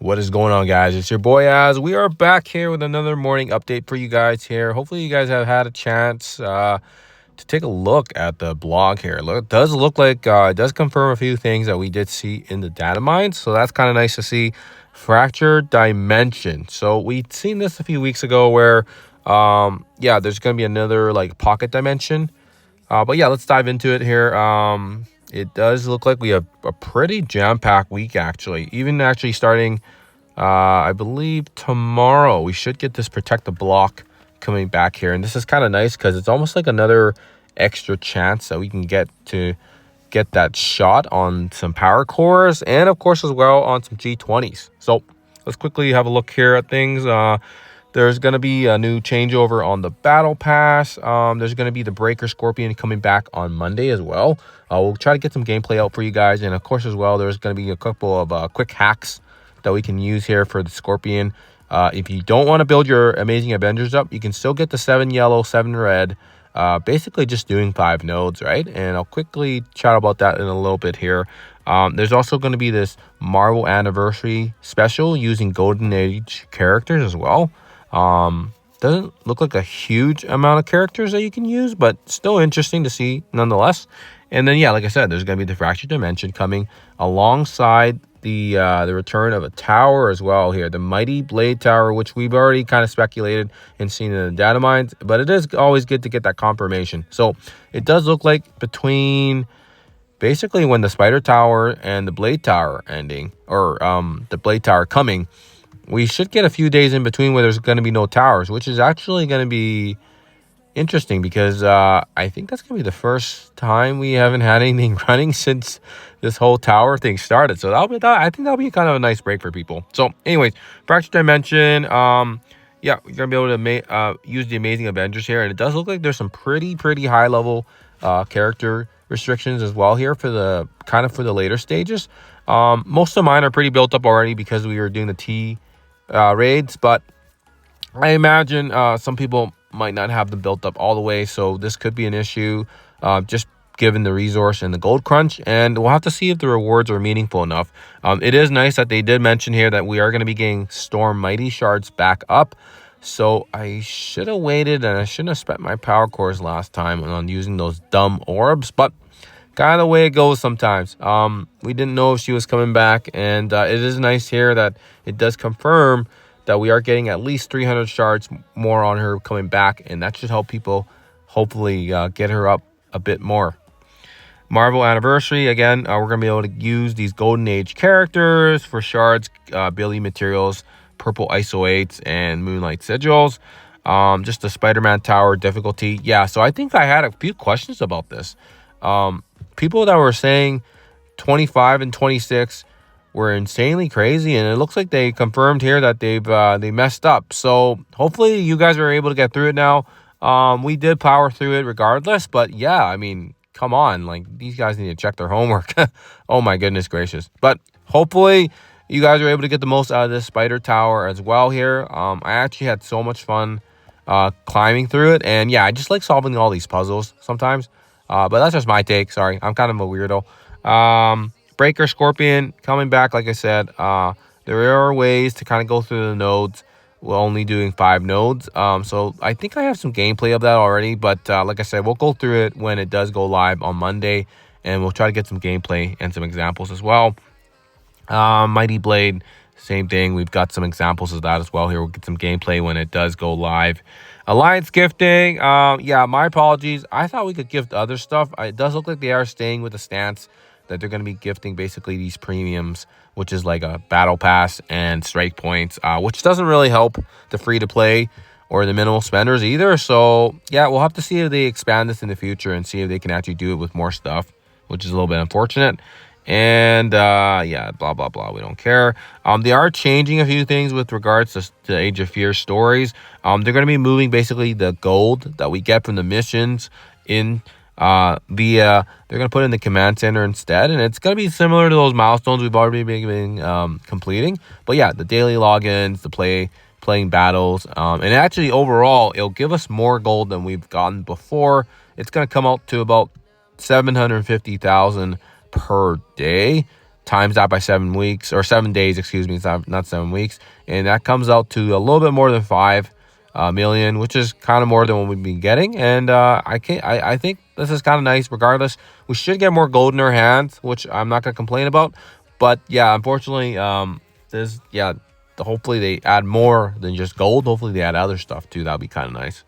What is going on, guys? It's your boy Az. We are back here with another morning update for you guys here. Hopefully you guys have had a chance to take a look at the blog here. It does look like it does confirm a few things that we did see in the data mines, so that's kind of nice to see. Fracture dimension. So we'd seen this a few weeks ago where yeah, there's going to be another like pocket dimension. But yeah, let's dive into it here. It does look like we have a pretty jam-packed week, actually. Even actually starting, I believe, tomorrow, we should get this Protect the Block coming back here. And this is kind of nice because it's almost like another extra chance that we can get to get that shot on some power cores and, of course, as well on some G20s. So let's quickly have a look here at things. There's going to be a new changeover on the Battle Pass. There's going to be the Breaker Scorpion coming back on Monday as well. We'll try to get some gameplay out for you guys. And, of course, as well, there's going to be a couple of quick hacks that we can use here for the Scorpion. If you don't want to build your Amazing Avengers up, you can still get the 7 yellow, 7 red. Basically just doing 5 nodes, right? And I'll quickly chat about that in a little bit here. There's also going to be this Marvel Anniversary special using Golden Age characters as well. Doesn't look like a huge amount of characters that you can use, but still interesting to see nonetheless. And then, yeah, like I said, there's going to be the Fractured Dimension coming alongside the return of a tower as well here, the Mighty Blade Tower, which we've already kind of speculated and seen in the data mines, but it is always good to get that confirmation. So it does look like between basically when the Spider Tower and the Blade Tower ending, or the Blade Tower coming, we should get a few days in between where there's going to be no towers, which is actually going to be interesting because I think that's going to be the first time we haven't had anything running since this whole tower thing started. So I think that'll be kind of a nice break for people. So anyways, Fractured Dimension, yeah, you're going to be able to use the Amazing Avengers here. And it does look like there's some pretty high level character restrictions as well here for the later stages. Most of mine are pretty built up already because we were doing the T raids, but I imagine some people might not have them built up all the way, so this could be an issue just given the resource and the gold crunch, and we'll have to see if the rewards are meaningful enough. It is nice that they did mention here that we are going to be getting Storm Mighty Shards back up, so I should have waited and I shouldn't have spent my power cores last time on using those dumb orbs, but kind of the way it goes sometimes. We didn't know if she was coming back, and it is nice here that it does confirm that we are getting at least 300 shards more on her coming back, and that should help people hopefully get her up a bit more. Marvel Anniversary, again, we're going to be able to use these Golden Age characters for shards, Billy materials, Purple ISO 8s, and Moonlight Sigils. Just the Spider-Man Tower difficulty. Yeah, so I think I had a few questions about this. People that were saying 25 and 26 were insanely crazy, and it looks like they confirmed here that they messed up. So hopefully you guys are able to get through it now. We did power through it regardless, but yeah, I mean, come on, like these guys need to check their homework. Oh my goodness gracious. But hopefully you guys are able to get the most out of this Spider Tower as well here. I actually had so much fun climbing through it, and yeah, I just like solving all these puzzles sometimes. But that's just my take. Sorry, I'm kind of a weirdo. Breaker Scorpion coming back, like I said. There are ways to kind of go through the nodes. We're only doing 5 nodes. So I think I have some gameplay of that already. But like I said, we'll go through it when it does go live on Monday. And we'll try to get some gameplay and some examples as well. Mighty Blade, same thing. We've got some examples of that as well here. We'll get some gameplay when it does go live. Alliance gifting. Yeah, my apologies. I thought we could gift other stuff. It does look like they are staying with the stance that they're going to be gifting basically these premiums, which is like a battle pass and strike points, which doesn't really help the free-to-play or the minimal spenders either. So, yeah, we'll have to see if they expand this in the future and see if they can actually do it with more stuff, which is a little bit unfortunate. And, yeah, blah, blah, blah. We don't care. They are changing a few things with regards to the Age of Fear stories. They're going to be moving basically the gold that we get from the missions in they're going to put in the command center instead, and it's going to be similar to those milestones we've already been completing. But yeah, the daily logins, the playing battles, and actually overall it'll give us more gold than we've gotten before. It's going to come out to about 750,000 per day, times that by 7 weeks, or 7 days, excuse me. It's not 7 weeks. And that comes out to a little bit more than 5 million, which is kind of more than what we've been getting. And I think this is kind of nice. Regardless, we should get more gold in our hands, which I'm not going to complain about. But yeah, unfortunately, hopefully they add more than just gold. Hopefully they add other stuff too. That'd be kind of nice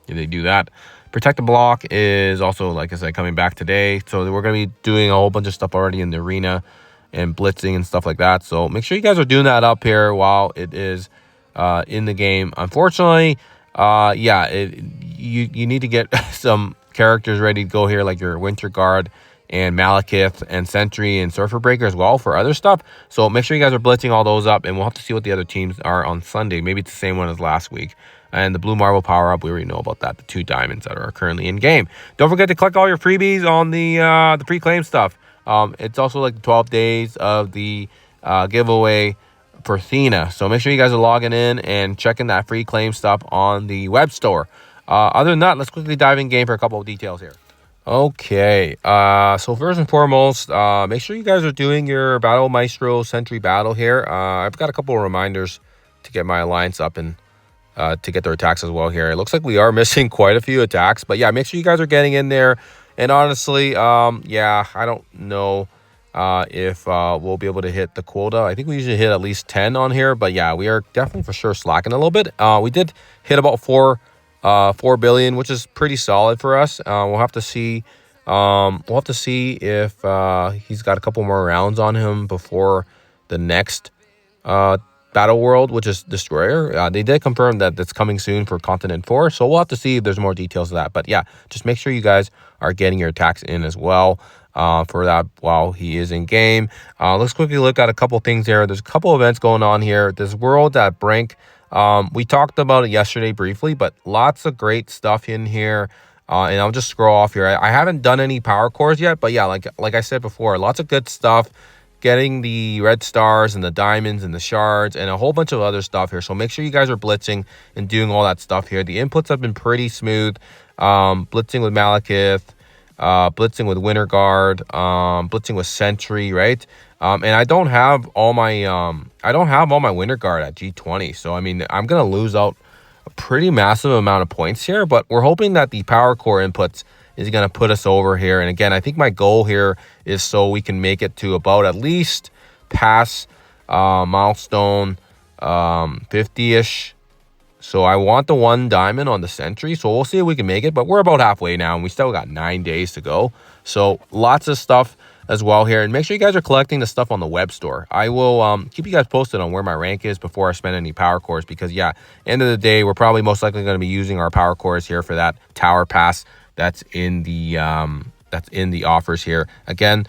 if they do that. Protect the Block is also, like I said, coming back today. So we're going to be doing a whole bunch of stuff already in the arena and blitzing and stuff like that. So make sure you guys are doing that up here while it is in the game. Unfortunately, you need to get some characters ready to go here, like your Winter Guard and Malekith and Sentry and Surfer Breaker as well for other stuff. So make sure you guys are blitzing all those up, and we'll have to see what the other teams are on Sunday. Maybe it's the same one as last week. And the Blue Marble Power Up, we already know about that. The 2 diamonds that are currently in game. Don't forget to collect all your freebies on the pre-claim stuff. It's also like the 12 days of the giveaway for Thena. So make sure you guys are logging in and checking that free claim stuff on the web store. Other than that, let's quickly dive in game for a couple of details here. Okay, so first and foremost, make sure you guys are doing your Battle Maestro Sentry battle here. I've got a couple of reminders to get my alliance up and to get their attacks as well here. It looks like we are missing quite a few attacks, but yeah, make sure you guys are getting in there. And honestly, I don't know if we'll be able to hit the quota. I think we usually hit at least 10 on here, but yeah, we are definitely for sure slacking a little bit. We did hit about 4 billion, which is pretty solid for us. We'll have to see. If he's got a couple more rounds on him before the next Battle World, which is Destroyer. They did confirm that that's coming soon for Continent 4, so we'll have to see if there's more details of that. But yeah, just make sure you guys are getting your attacks in as well for that while he is in game. Let's quickly look at a couple things here. There's a couple events going on here. This World at Brink, we talked about it yesterday briefly, but lots of great stuff in here. And I'll just scroll off here. I haven't done any power cores yet, but yeah, like I said before, lots of good stuff. Getting the red stars and the diamonds and the shards and a whole bunch of other stuff here. So make sure you guys are blitzing and doing all that stuff here. The inputs have been pretty smooth. Blitzing with Malekith, blitzing with Winter Guard, blitzing with Sentry, right? And I don't have all my Winter Guard at G20. So I mean, I'm gonna lose out a pretty massive amount of points here. But we're hoping that the power core inputs is going to put us over here. And again, I think my goal here is so we can make it to about at least past milestone 50-ish. So I want the 1 diamond on the Sentry. So we'll see if we can make it. But we're about halfway now, and we still got 9 days to go. So lots of stuff as well here. And make sure you guys are collecting the stuff on the web store. I will keep you guys posted on where my rank is before I spend any power cores. Because, yeah, end of the day, we're probably most likely going to be using our power cores here for that tower pass that's in the offers here. Again,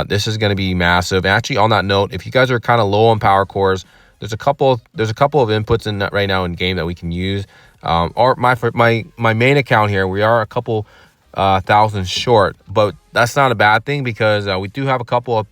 this is going to be massive. Actually, on that note, if you guys are kind of low on power cores, there's a couple of inputs in that right now in game that we can use. Or my main account here, we are a couple thousand short, but that's not a bad thing because we do have a couple of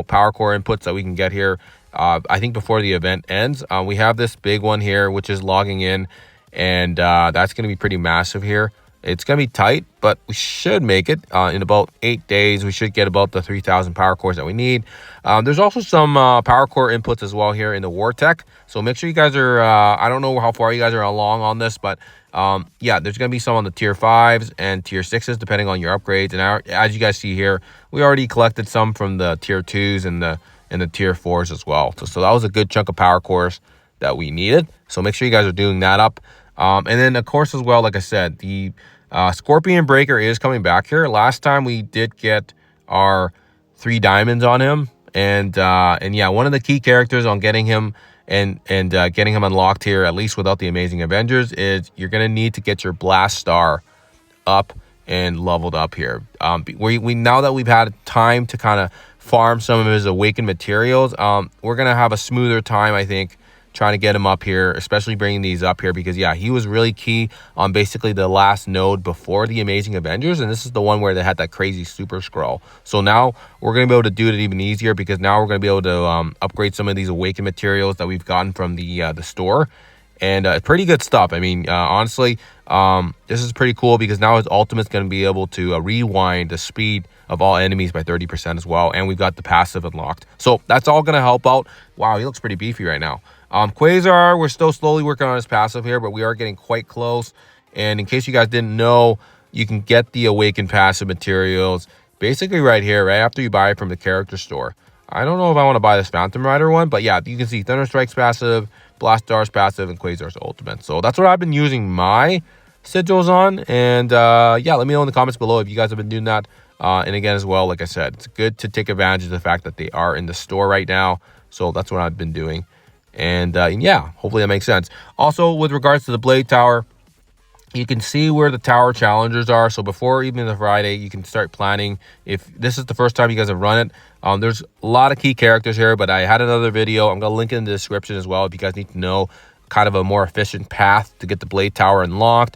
power core inputs that we can get here. I think before the event ends, we have this big one here, which is logging in, and that's going to be pretty massive here. It's going to be tight, but we should make it in about 8 days. We should get about the 3,000 power cores that we need. There's also some power core inputs as well here in the War Tech. So make sure you guys are, I don't know how far you guys are along on this, but yeah, there's going to be some on the tier 5s and tier 6s, depending on your upgrades. And as you guys see here, we already collected some from the tier 2s and the tier 4s as well. So that was a good chunk of power cores that we needed. So make sure you guys are doing that up. And then, of course, as well, like I said, the Scorpion Breaker is coming back here. Last time we did get our 3 diamonds on him. And yeah, one of the key characters on getting him and getting him unlocked here, at least without the Amazing Avengers, is you're going to need to get your Blast Star up and leveled up here. We now that we've had time to kind of farm some of his awakened materials, we're going to have a smoother time, I think, trying to get him up here, especially bringing these up here, because yeah, he was really key on basically the last node before the Amazing Avengers, and this is the one where they had that crazy super scroll. So now we're going to be able to do it even easier, because now we're going to be able to upgrade some of these awakened materials that we've gotten from the store. And pretty good stuff. I mean, honestly, This is pretty cool because now his ultimate's going to be able to rewind the speed of all enemies by 30% as well. And we've got the passive unlocked. So that's all going to help out. Wow, he looks pretty beefy right now. Quasar, we're still slowly working on his passive here, but we are getting quite close. And in case you guys didn't know, you can get the Awakened passive materials basically right here, right after you buy it from the character store. I don't know if I want to buy this Phantom Rider one, but yeah, you can see Thunderstrike's passive, Blastar's passive, and Quasar's ultimate. So that's what I've been using my sigils on. And yeah, let me know in the comments below if you guys have been doing that. And again, as well, like I said, it's good to take advantage of the fact that they are in the store right now. So that's what I've been doing. And yeah, hopefully that makes sense. Also, with regards to the Blade Tower, you can see where the tower challengers are. So before even the Friday, you can start planning. If this is the first time you guys have run it, there's a lot of key characters here, but I had another video. I'm going to link it in the description as well if you guys need to know kind of a more efficient path to get the Blade Tower unlocked.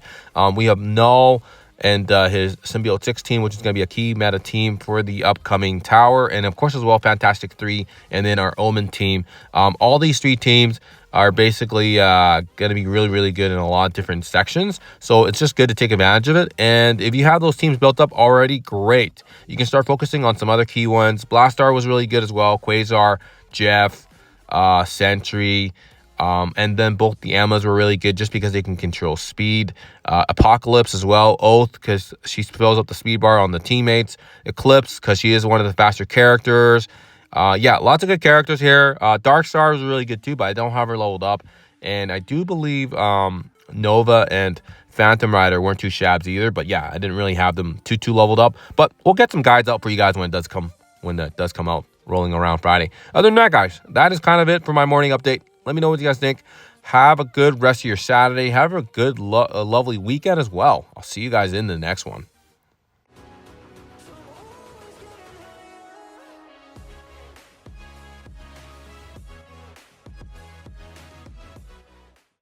We have Null and his Symbiote 16, which is going to be a key meta team for the upcoming tower. And of course as well, Fantastic 3, and then our Omen team. All these 3 teams are basically going to be really, really good in a lot of different sections. So it's just good to take advantage of it. And if you have those teams built up already, great. You can start focusing on some other key ones. Blastar was really good as well. Quasar, Jeff, Sentry, and then both the Ammas were really good just because they can control speed. Apocalypse as well. Oath, because she fills up the speed bar on the teammates. Eclipse, because she is one of the faster characters. Yeah, lots of good characters here. Darkstar was really good too, but I don't have her leveled up. And I do believe Nova and Phantom Rider weren't too shabs either. But yeah, I didn't really have them too leveled up. But we'll get some guides out for you guys when that does come out rolling around Friday. Other than that, guys, that is kind of it for my morning update. Let me know what you guys think. Have a good rest of your Saturday. Have a good, lovely weekend as well. I'll see you guys in the next one.